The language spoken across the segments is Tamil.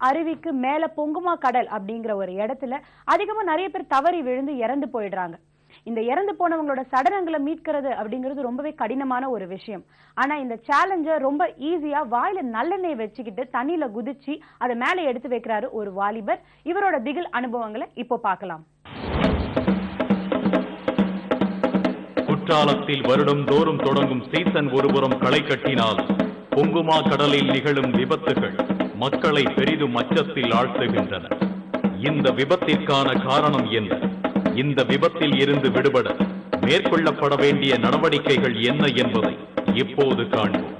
அருவிக்கு மேல பொங்குமா கடல் அப்படிங்கிற ஒரு இடத்துல அதிகமா நிறைய பேர் தவறி விழுந்து இறந்து போயிடுறாங்க. இந்த இறந்து போனவங்களோட சடலங்களை மீட்கிறது அப்படிங்கிறது ரொம்பவே கடினமான ஒரு விஷயம். ஆனா இந்த சேலஞ்ச ரொம்ப ஈஸியா வாயில நல்லெண்ணெய் வச்சுக்கிட்டு தண்ணியில குதிச்சு அதை மேல எடுத்து வைக்கிறாரு ஒரு வாலிபர். இவரோட திகில் அனுபவங்களை இப்போ பார்க்கலாம். குற்றாலத்தில் வருடம் தோறும் தொடங்கும் சீசன் ஒருபுறம் களை கட்டினால் பொங்குமா கடலில் நிகழும் விபத்துகள் மக்களை பெரிதும் அச்சத்தில் ஆழ்த்துகின்றன. இந்த விபத்திற்கான காரணம் என்ன? இந்த விபத்தில் இருந்து விடுபட மேற்கொள்ளப்பட வேண்டிய நடவடிக்கைகள் என்ன என்பதை இப்போது காண்போம்.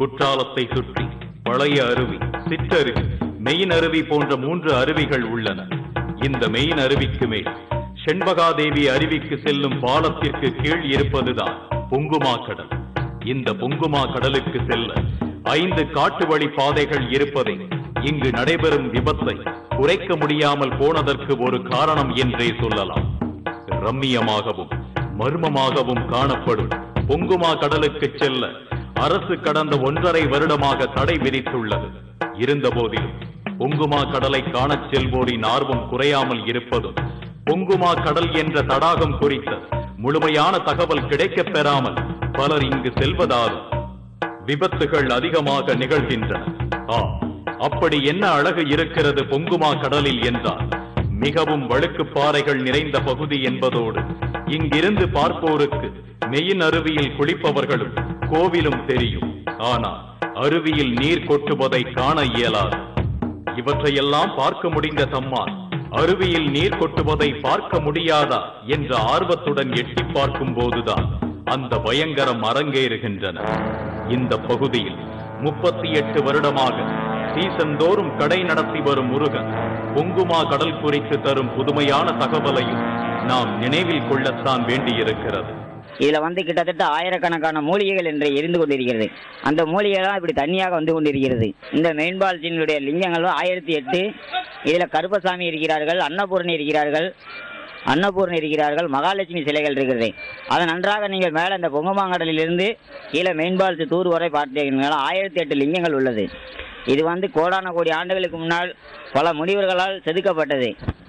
குற்றாலத்தை சுற்றி பழைய அருவி, சிற்றருவி, மெயின் அருவி போன்ற 3 அருவிகள் உள்ளன. இந்த மெயின் அருவிக்கு மேல் செண்பகாதேவி அருவிக்கு செல்லும் பாலத்திற்கு கீழ் இருப்பதுதான் பொங்குமா கடல். இந்த பொங்குமா கடலுக்கு செல்ல 5 காட்டு வழி பாதைகள் இருப்பதை இங்கு நடைபெறும் விபத்தை குறைக்க முடியாமல் போனதற்கு ஒரு காரணம் என்றே சொல்லலாம். ரம்மியமாகவும் மர்மமாகவும் காணப்படும் பொங்குமா கடலுக்கு செல்ல அரசு கடந்த 1.5 வருடமாக தடை விதித்துள்ளது. இருந்தபோதிலும் பொங்குமா கடலை காணச் செல்வோரின் ஆர்வம் குறையாமல் இருப்பதும், பொங்குமா கடல் என்ற தடாகம் குறித்த முழுமையான தகவல் கிடைக்கப் பெறாமல் பலர் இங்கு செல்வதாலும் விபத்துகள் அதிகமாக நிகழ்கின்றன. அப்படி என்ன அழகு இருக்கிறது பொங்குமா கடலில் என்றால், மிகவும் வழுக்கு பாறைகள் நிறைந்த பகுதி என்பதோடு இங்கிருந்து பார்ப்போருக்கு மெயின் அருவியில் குளிப்பவர்களும் கோவிலும் தெரியும். ஆனால் அருவியில் நீர் கொட்டுவதை காண இயலாது. இவற்றையெல்லாம் பார்க்க முடிந்த தம்மால் அருவியில் நீர் கொட்டுவதை பார்க்க முடியாதா என்ற ஆர்வத்துடன் எட்டி பார்க்கும் போதுதான் அந்த பயங்கரம் அரங்கேறுகின்றன. இந்த பகுதியில் 38 வருடமாக சீசன் தோறும் கடை நடத்தி வரும் முருகன் பொங்குமா கடல் குறித்து தரும் புதுமையான தகவலையும் நாம் நினைவில் கொள்ளத்தான் வேண்டியிருக்கிறது. இதுல கிட்டத்தட்ட ஆயிரக்கணக்கான மூலிகைகள் என்று எரிந்து கொண்டிருக்கிறது. அந்த மூலிகைகள் இப்படி தனியாக வந்து கொண்டிருக்கிறது. இந்த மெயின்பாலத்தினுடைய லிங்கங்கள் 1008. இதுல கருப்பசாமி இருக்கிறார்கள், அன்னபூரணி இருக்கிறார்கள், மகாலட்சுமி சிலைகள் இருக்கிறது. அதை நன்றாக நீங்கள் மேலே இந்த பொங்குமாங்கடலிலிருந்து கீழே மெயின்பாலத்து தூர் வரை பார்த்தீங்கன்னா 1008 லிங்கங்கள் உள்ளது. இது கோடான கோடி ஆண்டுகளுக்கு முன்னால் பல முனிவர்களால் செதுக்கப்பட்டது.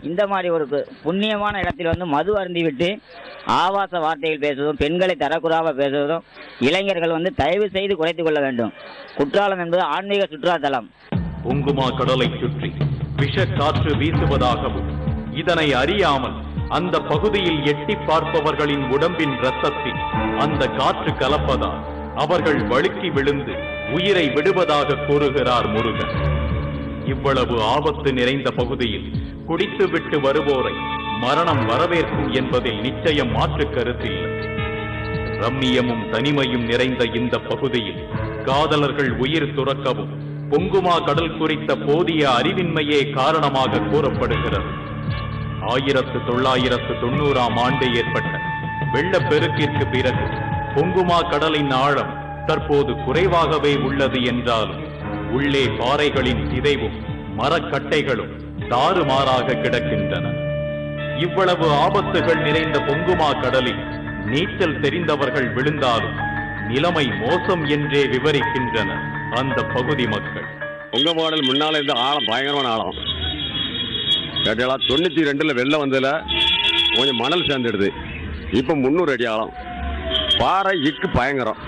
இந்த மாதிரி ஒரு புண்ணியமான இடத்தில் மது அருந்திவிட்டு ஆபாச வார்த்தைகள் பேசுவதும், பெண்களை தரக்குறாக பேசுவதும் இளைஞர்கள் தயவு செய்து குறைத்துக் கொள்ள வேண்டும். குற்றாலம் என்பது ஆன்மீக சுற்றுலாத்தலம். பொங்குமா கடலை சுற்றி விஷ காற்று வீசுவதாகவும், இதனை அறியாமல் அந்த பகுதியில் எட்டி பார்ப்பவர்களின் உடம்பின் இரத்தத்தில் அந்த காற்று கலப்பதால் அவர்கள் வழுக்கி விழுந்து உயிரை விடுவதாக கூறுகிறார் முருகன். இவ்வளவு ஆபத்து நிறைந்த பகுதியில் குடித்துவிட்டு வருவோரை மரணம் வரவேற்கும் என்பதில் நிச்சயம் மாற்று கருத்தில்லை. ரம்மியமும் தனிமையும் நிறைந்த இந்த பகுதியில் காதலர்கள் உயிர் துறக்கவும் பொங்குமா கடல் குறித்த போதிய அறிவின்மையே காரணமாக கூறப்படுகிறது. 1990ஆம் ஆண்டு ஏற்பட்ட வெள்ளப்பெருக்கிற்கு பிறகு பொங்குமா கடலின் ஆழம் தற்போது குறைவாகவே உள்ளது என்றாலும் உள்ளே பாறைகளின் சிதைவும் மரக்கட்டைகளும் தாறுமாறாக கிடக்கின்றன. இவ்வளவு ஆபத்துகள் நிறைந்த பொங்குமா கடலில் நீச்சல் தெரிந்தவர்கள் விழுந்தாலும் நிலைமை மோசம் என்றே விவரிக்கின்றனர் அந்த பகுதி மக்கள். பொங்குமாடல் முன்னால இருந்த ஆழம் பயங்கரமான ஆழம். 92 வெள்ளம் வந்ததுல கொஞ்சம் மணல் சேர்ந்துடுது. இப்ப 300 அடி ஆழம். பாறை இக்கு பயங்கரம்.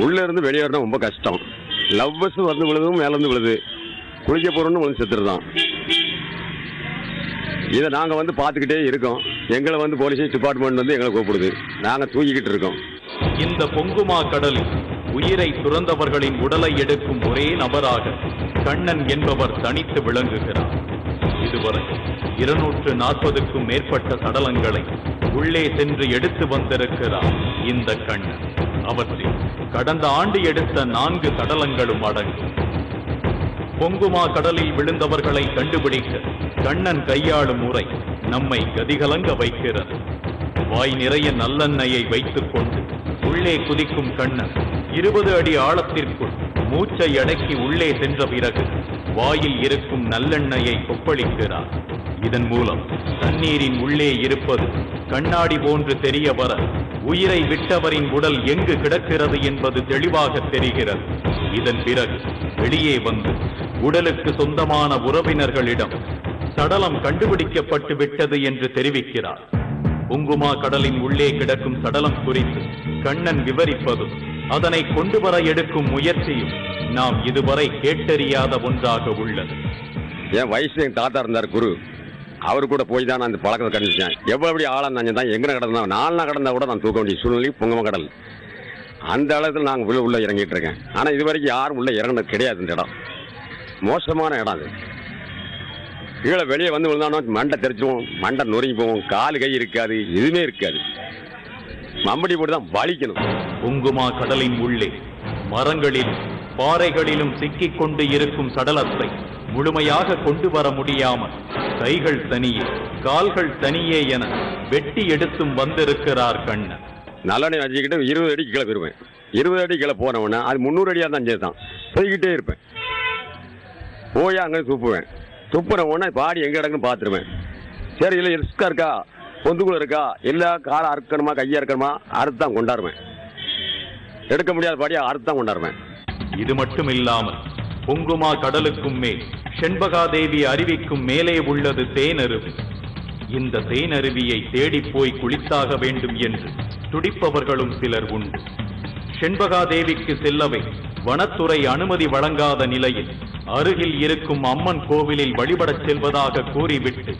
உள்ள இருந்து வெளியேறணும் ரொம்ப கஷ்டம். லவ்வஸ் விழுதும் மேல இருந்து விழுது, குளிக்க போறோம்னு செத்துருதான். இதை நாங்க பார்த்துக்கிட்டே இருக்கோம். எங்களை போலீஸ் டிபார்ட்மெண்ட் எங்களை கூப்பிடுது. நாங்க தூக்கிக்கிட்டு இருக்கோம். இந்த பொங்குமா கடலில் உயிரை துறந்தவர்களின் உடலை எடுக்கும் ஒரே நபராக கண்ணன் என்பவர் தனித்து விளங்குகிறார். இதுவரை 240க்கும் மேற்பட்ட சடலங்களை உள்ளே சென்று எடுத்து வந்திருக்கிறார் இந்த கண்ணன். அவற்றில் கடந்த ஆண்டு எடுத்த 4 சடலங்களும் அடங்கும். பொங்குமா கடலில் விழுந்தவர்களை கண்டுபிடிக்க கண்ணன் கையாளும் முறை நம்மை கதிகலங்க வைக்கிறது. வாய் நிறைய நல்லெண்ணெயை வைத்துக் கொண்டு உள்ளே குதிக்கும் கண்ணன் 20 அடி ஆழத்திற்குள் மூச்சை அடக்கி உள்ளே சென்ற பிறகு வாயில் இருக்கும் நல்லெண்ணெயை கொப்பளிக்கிறார். இதன் மூலம் தண்ணீரின் உள்ளே இருப்பது கண்ணாடி போன்று தெரிய வர உயிரை விட்டவரின் உடல் எங்கு கிடக்கிறது என்பது தெளிவாக தெரிகிறது. இதன் பிறகு வெளியே வந்து உடலுக்கு சொந்தமான உறவினர்களிடம் சடலம் கண்டுபிடிக்கப்பட்டு விட்டது என்று தெரிவிக்கிறார். பொங்குமா கடலின் உள்ளே கிடக்கும் சடலம் குறித்து கண்ணன் விவரிப்பதும் அதனை கொண்டு வர எடுக்கும் முயற்சியும் நாம் இதுவரை கேட்டறியாத ஒன்றாக உள்ளது. என் வயசு என் தாத்தா இருந்தார் குரு, அவரு கூட போய் தான் நான் அந்த பழக்கத்தை கண்டுபிடிச்சேன். எவ்வளவு ஆழம் தான் எங்கே கடந்தா 4 நாள் கடந்தா கூட நான் தூக்க வேண்டிய சூழ்நிலை பொங்குமா கடல். அந்த அளவுக்கு நாங்கள் உள்ள இறங்கிட்டு இருக்கேன். ஆனால் இது வரைக்கும் யாரும் உள்ள இறங்கினது கிடையாது. இந்த இடம் மோசமான இடம். அது கீழே வெளியே வந்து விழுந்தானோ மண்டை தெரிச்சிடுவோம், மண்டை நொறுங்கி போவோம், காலு கை இருக்காது, எதுவுமே இருக்காது. மம்படி போட்டு தான் வலிக்கணும். பொங்குமா கடலின் உள்ளே மரங்களிலும் பாறைகளிலும் சிக்கிக் கொண்டு இருக்கும் சடலத்தை முழுமையாக கொண்டு வர முடியாமல் கைகள் தனியே கால்கள் தனியே என வெட்டி எடுத்தும் வந்திருக்கிறார் கண்ணன். நல்லெண்ணெய் வச்சுக்கிட்டு 20 அடி கீழே போயிருவேன். 20 அடி கீழே போனவொன்னே அது 300 அடியாக தான் சேர்த்தான். போய்கிட்டே இருப்பேன். போய் அங்கே துப்புவேன். துப்புற உடனே பாடி எங்கே இடக்குன்னு பார்த்துருவேன். சரி, இல்லை ரிஸ்காக இருக்கா, பொந்துக்குள்ள இருக்கா, இல்லை காலை அறுக்கணுமா கையை அறுக்கணுமா அறுத்தான் கொண்டாடுவேன். எடுக்க முடியாத பாடியா அறுத்தான் கொண்டாடுவேன். இது மட்டும் இல்லாமல் பொங்குமா கடலுக்கும் மேல் செண்பகாதேவி அருவிக்கும் மேலே உள்ளது தேனருவி. இந்த தேனருவியை தேடி போய் குளித்தாக வேண்டும் என்று துடிப்பவர்களும் சிலர் உண்டு. செண்பகாதேவிக்கு செல்லவே வனத்துறை அனுமதி வழங்காத நிலையில் அருகில் இருக்கும் அம்மன் கோவிலில் வழிபடச் செல்வதாக கூறிவிட்டு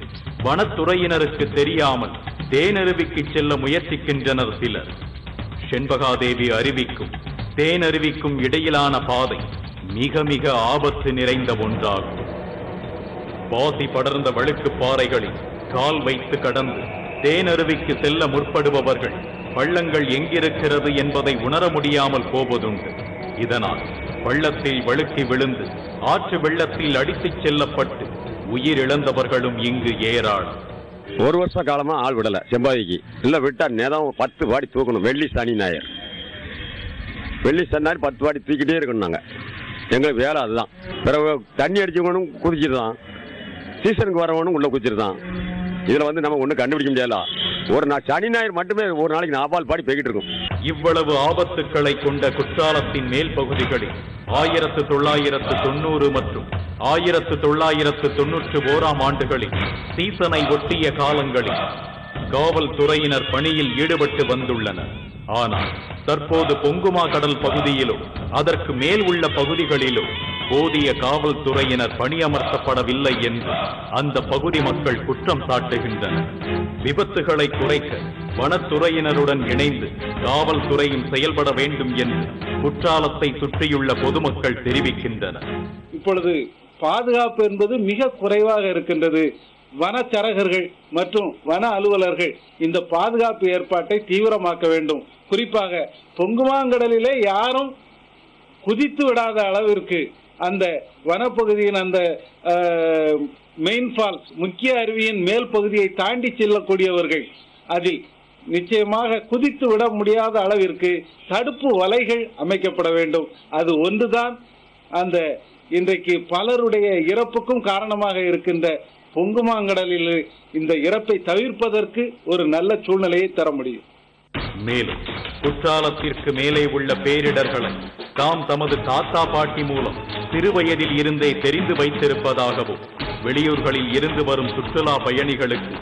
வனத்துறையினருக்கு தெரியாமல் தேனருவிக்கு செல்ல முயற்சிக்கின்றனர் சிலர். செண்பகாதேவி அருவிக்கும் தேனருவிக்கும் இடையிலான பாதை மிக மிக ஆபத்து நிறைந்த ஒன்றாகும். பாசி படர்ந்த வழுக்கு பாறைகளில் கால் வைத்து கடந்து தேனருவிக்கு செல்ல முற்படுபவர்கள் பள்ளங்கள் எங்கிருக்கிறது என்பதை உணர முடியாமல் போவதுண்டு. இதனால் பள்ளத்தில் வழுக்கி விழுந்து ஆற்று வெள்ளத்தில் அடித்துச் செல்லப்பட்டு உயிரிழந்தவர்களும் இங்கு ஏராளம். 1 வருஷ காலமா ஆள் விடல செம்பாதிக்கு. இல்லை விட்டா நேரம் 10 வாடி தூக்கணும். வெள்ளி சனி ஞாயிறு 10 வாடி தூக்கிட்டே இருக்கணும். நாங்கள் எங்களுக்கு வேலை அதுதான். பிறகு தண்ணி அடிச்சவனும் குதிச்சிருதான், சீசனுக்கு வரவனும் உள்ள குதிச்சிருதான். இதில் வந்து நம்ம ஒன்றும் கண்டுபிடிக்க முடியல. ஒரு சனி ஞாயிறு மட்டுமே ஒரு நாளைக்கு 4 பாடி போய்கிட்டு இருக்கும். இவ்வளவு ஆபத்துக்களை கொண்ட குற்றாலத்தின் மேல் பகுதிகளில் 1990 மற்றும் 1991 ஆண்டுகளில் சீசனை ஒட்டிய காலங்களில் காவல்துறையினர் பணியில் ஈடுபட்டு வந்துள்ளனர். ஆனால் தற்போது பொங்குமா கடல் பகுதியிலும் அதற்கு மேல் உள்ள பகுதிகளிலும் போதிய காவல்துறையினர் பணியமர்த்தப்படவில்லை என்று அந்த பகுதி மக்கள் குற்றம் சாட்டுகின்றனர். விபத்துகளை குறைக்க வனத்துறையினருடன் இணைந்து காவல்துறையும் செயல்பட வேண்டும் என்று குற்றாலத்தை சுற்றியுள்ள பொதுமக்கள் தெரிவிக்கின்றனர். இப்பொழுது பாதுகாப்பு என்பது மிக குறைவாக இருக்கின்றது. வனச்சரகர்கள் மற்றும் வன அலுவலர்கள் இந்த பாதுகாப்பு ஏற்பாட்டை தீவிரமாக்க வேண்டும். குறிப்பாக பொங்குமாங்கடலிலே யாரும் குதித்து விடாத அளவிற்கு அந்த வனப்பகுதியின் அந்த மெயின் ஃபால்ஸ் முக்கிய அருவியின் மேல் பகுதியை தாண்டி செல்லக்கூடியவர்கள் அதில் நிச்சயமாக குதித்து விட முடியாத அளவிற்கு தடுப்பு வலைகள் அமைக்கப்பட வேண்டும். அது ஒன்றுதான் அந்த இன்றைக்கு பலருடைய இறப்புக்கும் காரணமாக இருக்கின்ற பொங்குமாங்கடலில் இந்த இறப்பை தவிர்ப்பதற்கு ஒரு நல்ல சூழ்நிலையை தர முடியும். மேலும் குற்றாலத்திற்கு மேலே உள்ள பேரிடர்களை தாம் தமது தாத்தா பாட்டி மூலம் சிறுவயதில் இருந்தே தெரிந்து வைத்திருப்பதாகவும் வெளியூர்களில் இருந்து வரும் சுற்றுலா பயணிகளுக்கு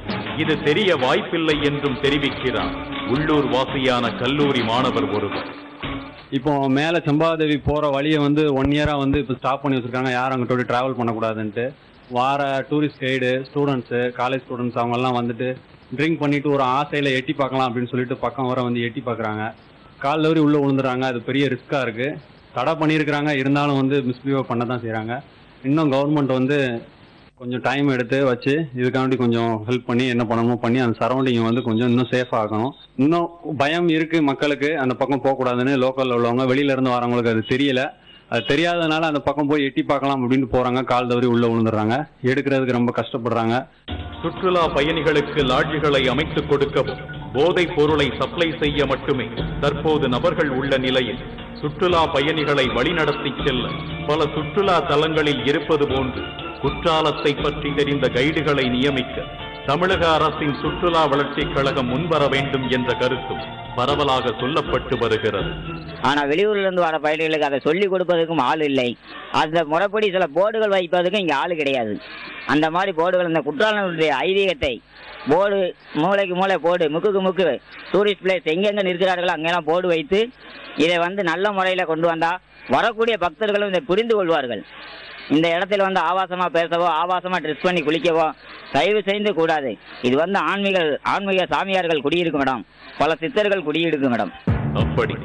இது தெரிய வாய்ப்பில்லை என்றும் தெரிவிக்கிறார் உள்ளூர் வாசியான கல்லூரி மாணவர் ஒருவர். இப்போ மேலே செம்பாதேவி போகிற வழியை வந்து 1 இயராக வந்து இப்போ ஸ்டாப் பண்ணி வச்சுருக்காங்க. யாரும் அங்கிட்ட ட்ராவல் பண்ணக்கூடாதுன்ட்டு. வார tourist guide students college students அவங்கெல்லாம் வந்துட்டு ட்ரிங்க் பண்ணிவிட்டு ஒரு ஆசையில் எட்டி பார்க்கலாம் அப்படின்னு சொல்லிட்டு பக்கம் வர வந்து எட்டி பார்க்குறாங்க. கால் தவறி உள்ளே விழுந்துறாங்க. அது பெரிய ரிஸ்க்காக இருக்குது. தடை பண்ணியிருக்கிறாங்க, இருந்தாலும் வந்து மிஸ்பிஹேவ் பண்ண தான் செய்கிறாங்க. இன்னும் கவர்மெண்ட் வந்து கொஞ்சம் டைம் எடுத்து வச்சு இதுக்காண்டி கொஞ்சம் ஹெல்ப் பண்ணி என்ன பண்ணணுமோ பண்ணி அந்த சரௌண்டிங்கை வந்து கொஞ்சம் இன்னும் சேஃபாக ஆக்கணும். இன்னும் பயம் இருக்குது மக்களுக்கு, அந்த பக்கம் போகக்கூடாதுன்னு. லோக்கலில் உள்ளவங்க வெளியிலேருந்து வரவங்களுக்கு அது தெரியல. அது தெரியாதனால அந்த பக்கம் போய் எட்டி பார்க்கலாம் அப்படின்னு போகிறாங்க. கால் தவறி உள்ளே விழுந்துடுறாங்க. எடுக்கிறதுக்கு ரொம்ப கஷ்டப்படுறாங்க. சுற்றுலா பயணிகளுக்கு லாட்ஜுகளை அமைத்துக் கொடுக்கவும் போதைப் பொருளை சப்ளை செய்ய மட்டுமே தற்போது நபர்கள் உள்ள நிலையில் சுற்றுலா பயணிகளை வழிநடத்தி செல்ல பல சுற்றுலா தலங்களில் இருப்பது போன்று குற்றாலத்தை பற்றி தெரிந்த கைடுகளை நியமிக்க தமிழக அரசின் சுற்றுலா வளர்ச்சிக் கழகம் முன்வர வேண்டும் என்ற கருத்தும் பரவலாக சொல்லப்பட்டு வருகிறது. ஆனா வெளியூர்ல இருந்து வர பயணிகளுக்கு அதை சொல்லிக் கொடுப்பதற்கும் ஆள் இல்லை. அந்த முறைப்படி சில போர்டுகள் வைப்பதற்கும் இங்க ஆள் கிடையாது. அந்த மாதிரி போர்டுகள் இந்த குற்றாலனுடைய ஐதீகத்தை போர்டு மூளைக்கு மூளை போர்டு முக்குக்கு முக்கு டூரிஸ்ட் பிளேஸ் எங்கெங்க நிற்கிறார்களோ அங்கெல்லாம் போர்டு வைத்து இதை நல்ல முறையில் கொண்டு வந்தா வரக்கூடிய பக்தர்களும் இதை புரிந்து கொள்வார்கள். இந்த இடத்துல ஆபாசமா பேசவோ ஆபாசமா ட்ரெஸ் பண்ணி குளிக்கவோ தயவு செய்து கூடாது. இது ஆன்மீக சாமியார்கள் குடியிருக்கும் இடம், பல சித்தர்கள் குடியிருக்கும் இடம். அப்படி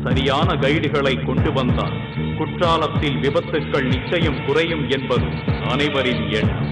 சரியான கைடுகளை கொண்டு வந்தால் குற்றாலத்தில் விபத்துக்கள் நிச்சயம் குறையும் என்பது அனைவரின் எண்ணம்.